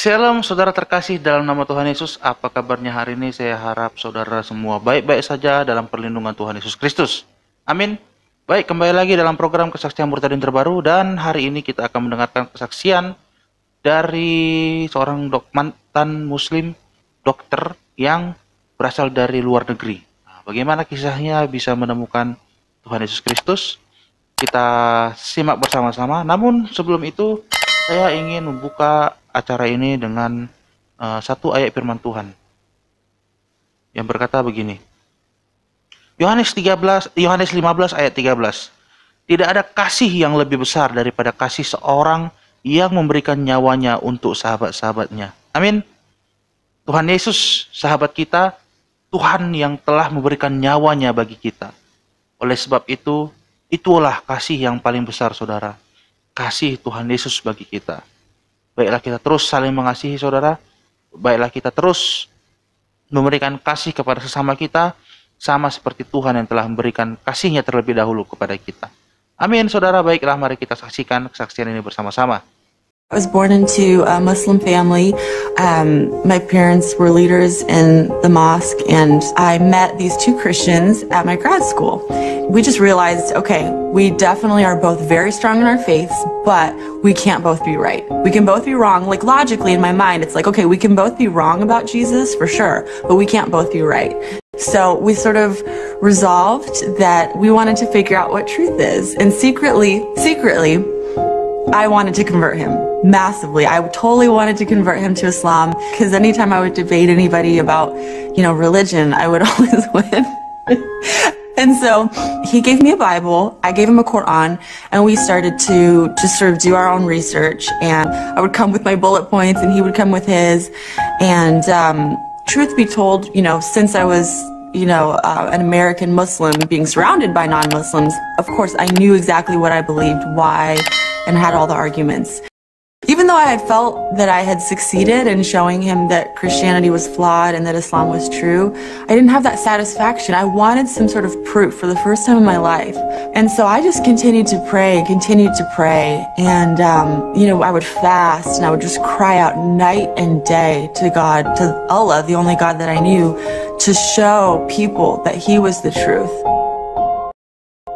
Shalom saudara terkasih dalam nama Tuhan Yesus. Apa kabarnya hari ini? Saya harap saudara semua baik-baik saja dalam perlindungan Tuhan Yesus Kristus. Amin. Baik, kembali lagi dalam program Kesaksian Murtadin Terbaru. Dan hari ini kita akan mendengarkan kesaksian dari seorang mantan muslim dokter yang berasal dari luar negeri. Nah, bagaimana kisahnya bisa menemukan Tuhan Yesus Kristus? Kita simak bersama-sama. Namun sebelum itu saya ingin membuka acara ini dengan satu ayat firman Tuhan yang berkata begini. Yohanes 15 ayat 13. Tidak ada kasih yang lebih besar daripada kasih seorang yang memberikan nyawanya untuk sahabat-sahabatnya. Amin. Tuhan Yesus, sahabat kita, Tuhan yang telah memberikan nyawanya bagi kita. Oleh sebab itu, itulah kasih yang paling besar, saudara. Kasih Tuhan Yesus bagi kita. Baiklah kita terus saling mengasihi, saudara. Baiklah kita terus memberikan kasih kepada sesama kita, sama seperti Tuhan yang telah memberikan kasih-Nya terlebih dahulu kepada kita. Amin, saudara. Baiklah, mari kita saksikan kesaksian ini bersama-sama. I was born into a Muslim family. My parents were leaders in the mosque, and I met these two Christians at my grad school. We just realized, okay, we definitely are both very strong in our faiths, but we can't both be right. We can both be wrong. Like, logically in my mind, it's like, okay, we can both be wrong about Jesus for sure, but we can't both be right. So we sort of resolved that we wanted to figure out what truth is, and secretly, I wanted to convert him massively. I totally wanted to convert him to Islam, because anytime I would debate anybody about, religion, I would always win. And so he gave me a Bible, I gave him a Quran, and we started to just sort of do our own research. And I would come with my bullet points and he would come with his. And truth be told, since I was an American Muslim being surrounded by non-Muslims, of course I knew exactly what I believed, why, and had all the arguments. Even though I had felt that I had succeeded in showing him that Christianity was flawed and that Islam was true, I didn't have that satisfaction. I wanted some sort of proof for the first time in my life. And so I just continued to pray. And, I would fast, and I would just cry out night and day to God, to Allah, the only God that I knew, to show people that He was the truth.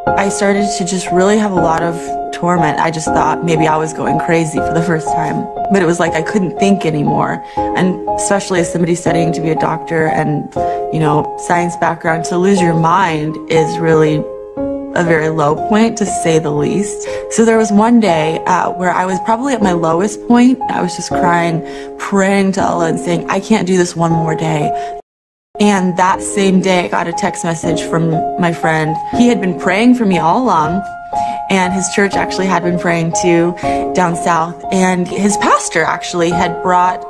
I started to just really have a lot of torment. I just thought maybe I was going crazy for the first time. But it was like I couldn't think anymore. And especially as somebody studying to be a doctor and, science background, to lose your mind is really a very low point, to say the least. So there was one day where I was probably at my lowest point. I was just crying, praying to Allah and saying, I can't do this one more day. And that same day, I got a text message from my friend. He had been praying for me all along, and his church actually had been praying too down south. And his pastor actually had brought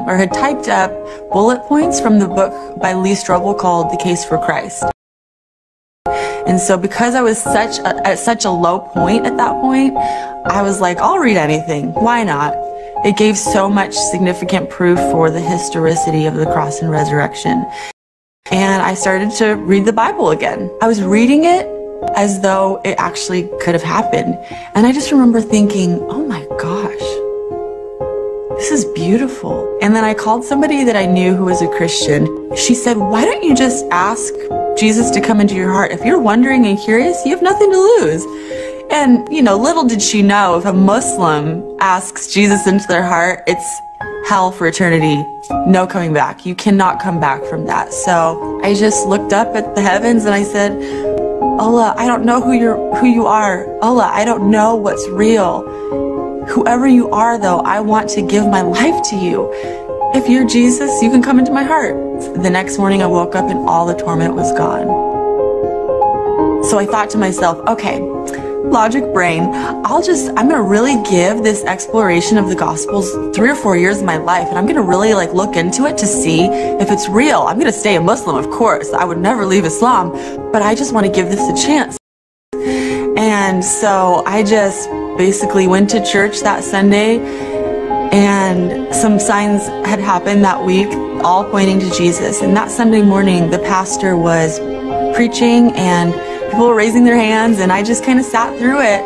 or had typed up bullet points from the book by Lee Strobel called The Case for Christ. And so because I was at such a low point at that point, I was like, I'll read anything. Why not? It gave so much significant proof for the historicity of the cross and resurrection. And I started to read the Bible again. I was reading it as though it actually could have happened. And I just remember thinking, oh my gosh, this is beautiful. And then I called somebody that I knew who was a Christian. She said, why don't you just ask Jesus to come into your heart? If you're wondering and curious, you have nothing to lose. And, little did she know, if a Muslim asks Jesus into their heart, it's hell for eternity. No coming back. You cannot come back from that. So I just looked up at the heavens and I said, Allah, I don't know who you are. Allah, I don't know what's real. Whoever you are, though, I want to give my life to you. If you're Jesus, you can come into my heart. The next morning I woke up and all the torment was gone. So I thought to myself, okay, logic brain, I'm going to really give this exploration of the Gospels 3 or 4 years of my life, and I'm going to really look into it to see if it's real. I'm going to stay a Muslim, of course. I would never leave Islam, but I just want to give this a chance. And so I just basically went to church that Sunday, and some signs had happened that week, all pointing to Jesus. And that Sunday morning, the pastor was preaching, and people were raising their hands, and I just kind of sat through it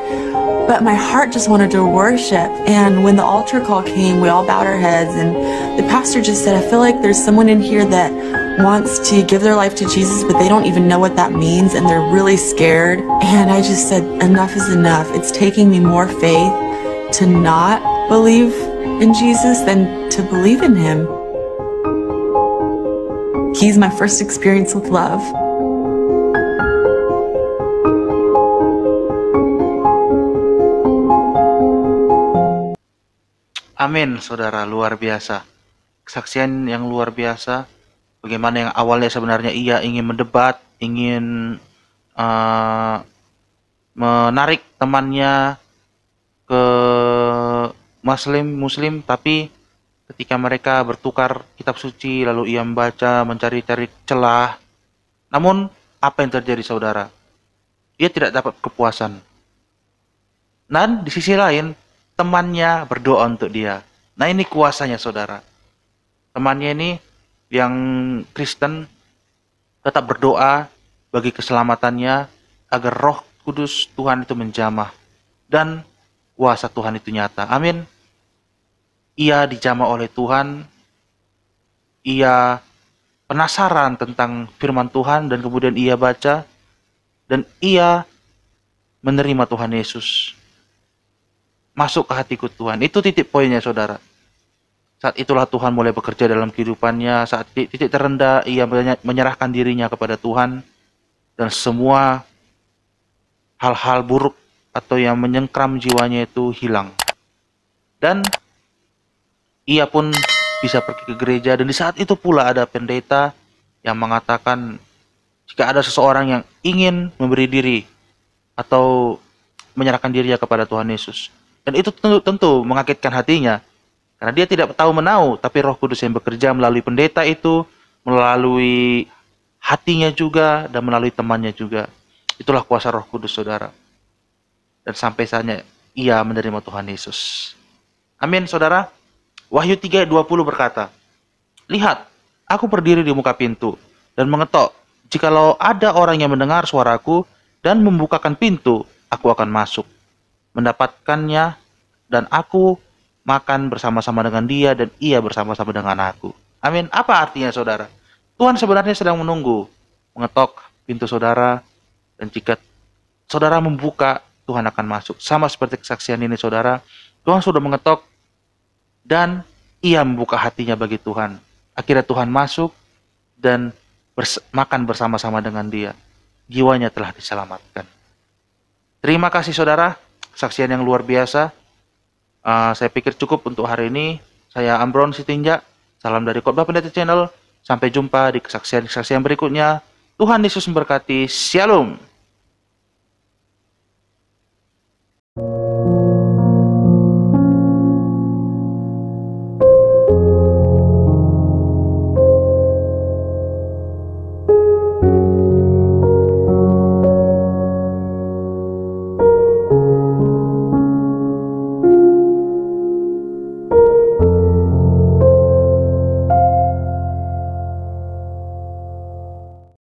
but my heart just wanted to worship. And when the altar call came, we all bowed our heads, and the pastor just said, I feel like there's someone in here that wants to give their life to Jesus, but they don't even know what that means, and they're really scared. And I just said, enough is enough. It's taking me more faith to not believe in Jesus than to believe in him. He's my first experience with love. Amin, saudara, luar biasa. Kesaksian yang luar biasa. Bagaimana yang awalnya sebenarnya ia ingin mendebat, ingin menarik temannya ke Muslim, tapi ketika mereka bertukar kitab suci, lalu ia membaca, mencari-cari celah. Namun, apa yang terjadi, saudara? Ia tidak dapat kepuasan. Dan di sisi lain, temannya berdoa untuk dia. Nah, ini kuasanya, saudara. Temannya ini yang Kristen tetap berdoa bagi keselamatannya agar Roh Kudus Tuhan itu menjamah dan kuasa Tuhan itu nyata. Amin. Ia dijamah oleh Tuhan. Ia penasaran tentang firman Tuhan dan kemudian ia baca dan ia menerima Tuhan Yesus. Masuk ke hatiku Tuhan. Itu titik poinnya, saudara. Saat itulah Tuhan mulai bekerja dalam kehidupannya. Saat titik terendah, ia menyerahkan dirinya kepada Tuhan. Dan semua hal-hal buruk atau yang menyengkram jiwanya itu hilang. Dan ia pun bisa pergi ke gereja. Dan di saat itu pula ada pendeta yang mengatakan, jika ada seseorang yang ingin memberi diri atau menyerahkan dirinya kepada Tuhan Yesus. Dan itu tentu mengagetkan hatinya. Karena dia tidak tahu menau, tapi Roh Kudus yang bekerja melalui pendeta itu, melalui hatinya juga, dan melalui temannya juga. Itulah kuasa Roh Kudus, saudara. Dan sampai saatnya ia menerima Tuhan Yesus. Amin, saudara. Wahyu 3:20 berkata, lihat, aku berdiri di muka pintu, dan mengetok. Jikalau ada orang yang mendengar suaraku, dan membukakan pintu, aku akan masuk. Mendapatkannya, dan aku makan bersama-sama dengan dia, dan ia bersama-sama dengan aku. Amin. Apa artinya, saudara? Tuhan sebenarnya sedang menunggu, mengetok pintu saudara, dan jika saudara membuka, Tuhan akan masuk. Sama seperti kesaksian ini, saudara. Tuhan sudah mengetok, dan ia membuka hatinya bagi Tuhan. Akhirnya Tuhan masuk, dan makan bersama-sama dengan dia. Jiwanya telah diselamatkan. Terima kasih, saudara. Kesaksian yang luar biasa. Saya pikir cukup untuk hari ini. Saya Ambron Sitinja. Salam dari Khotbah Pendeta Channel. Sampai jumpa di kesaksian-kesaksian berikutnya. Tuhan Yesus memberkati. Shalom.